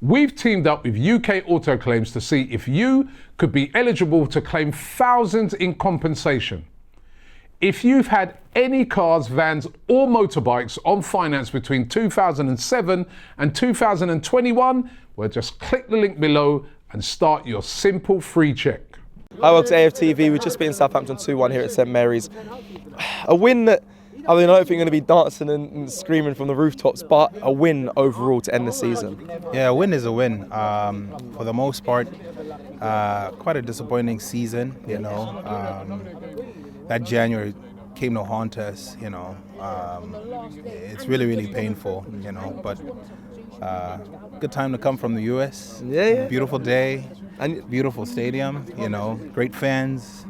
We've teamed up with UK Auto Claims to see if you could be eligible to claim thousands in compensation. If you've had any cars, vans or motorbikes on finance between 2007 and 2021, well, just click the link below and start your simple free check. Hi, welcome to AFTV. We've just beaten Southampton 2-1 here at St Mary's. A win that, I mean, I don't think we're going to be dancing and screaming from the rooftops, but a win overall to end the season. Yeah, a win is a win. For the most part, quite a disappointing season, you know. That January came to haunt us, you know. It's really, really painful, you know, but good time to come from the US. Yeah. Beautiful day, and beautiful stadium, you know, great fans.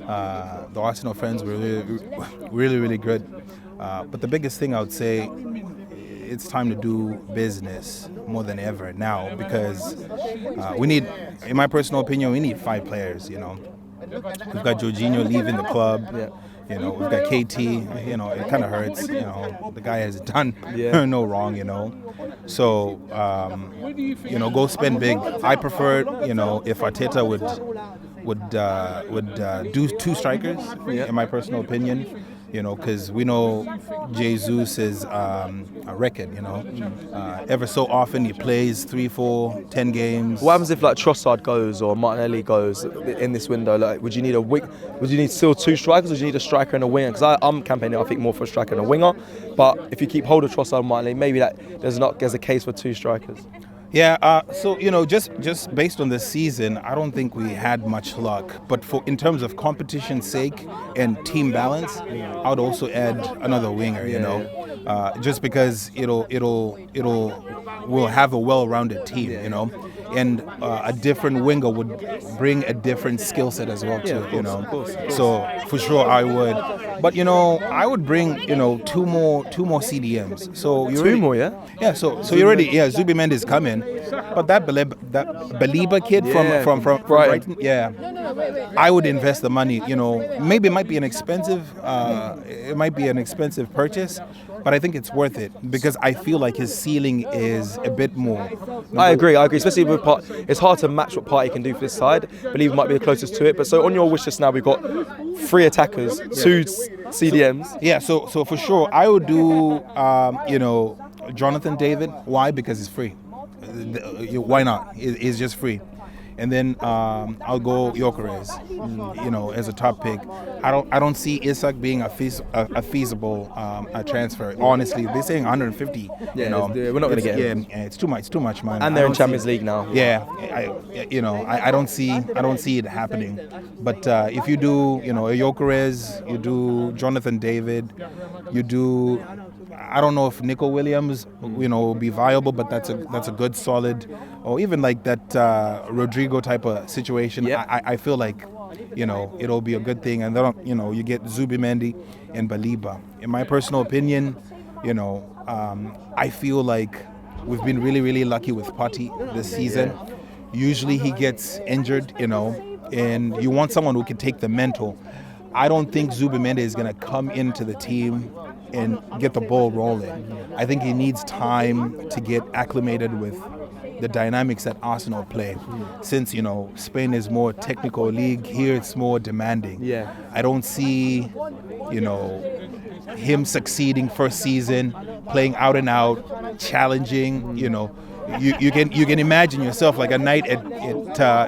The Arsenal fans were really, really good. But the biggest thing I would say, it's time to do business more than ever now, because we need, in my personal opinion, we need 5 players, you know. We've got Jorginho leaving the club. Yeah. You know, we've got KT. You know, it kind of hurts. You know, the guy has done no wrong. You know, so you know, go spend big. I prefer, you know, if Arteta would do 2 strikers. In my personal opinion. You know, because we know Jesus is a record, you know. Ever so often he plays 3, 4, 10 games. What happens if like Trossard goes or Martinelli goes in this window? Like, would you need would you need still 2 strikers, or do you need a striker and a winger? Because I'm campaigning, I think, more for a striker and a winger. But if you keep hold of Trossard and Martinelli, maybe there's a case for 2 strikers. Yeah, so you know, just based on this season, I don't think we had much luck. But in terms of competition's sake and team balance, I would also add another winger. You know, just because we'll have a well-rounded team. You know, and a different winger would bring a different skill set as well too. You know, so for sure I would. But you know, I would bring, you know, two more CDMs. So you two more, yeah. Yeah. So you already, Zubimendi is coming, but that Baleba kid from Brighton, yeah, I would invest the money. You know, maybe it might be an expensive purchase, but I think it's worth it because I feel like his ceiling is a bit more. I agree, especially with it's hard to match what Partey can do for this side. Believe it might be the closest to it. But so on your wish list now, we've got 3 attackers, 2 CDMs. Yeah, so for sure, I would do, you know, Jonathan David. Why? Because he's free. Why not? He's just free. And then I'll go Gyökeres, you know, as a top pick. I don't see Isak being a feasible transfer. Honestly, they're saying 150. Yeah, you know, we're not going to get him. Yeah, it's too much, man. And they're in Champions League now. Yeah, I don't see it happening. But if you do, you know, a Gyökeres, you do Jonathan David, you do. I don't know if Nico Williams, you know, will be viable, but that's a good solid, or even like that Rodrigo type of situation. Yep. I feel like, you know, it'll be a good thing, and then, you know, you get Zubimendi and Baleba. In my personal opinion, you know, I feel like we've been really, really lucky with Partey this season. Usually he gets injured, you know, and you want someone who can take the mental. I don't think Zubimendi is going to come into the team and get the ball rolling. I think he needs time to get acclimated with the dynamics that Arsenal play. Since, you know, Spain is more technical league, here it's more demanding. Yeah. I don't see, you know, him succeeding first season, playing out and out, challenging, you know. You can imagine yourself like a night at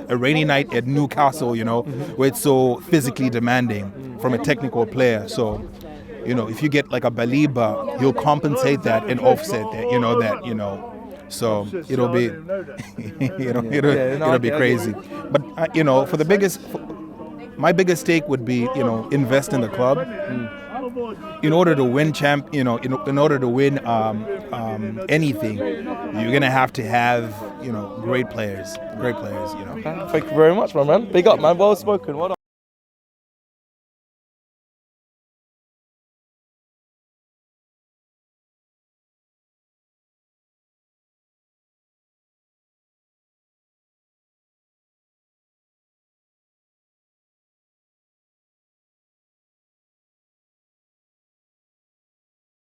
a rainy night at Newcastle, you know, where it's so physically demanding from a technical player. So, you know, if you get like a Baleba, he'll compensate that and offset that, you know. So it'll be, it'll be crazy. But you know, my biggest take would be, you know, invest in the club. In order to win in order to win anything, you're gonna have to have, you know, great players, you know. Thank you very much, my man. Big up, man. Well spoken. Well done.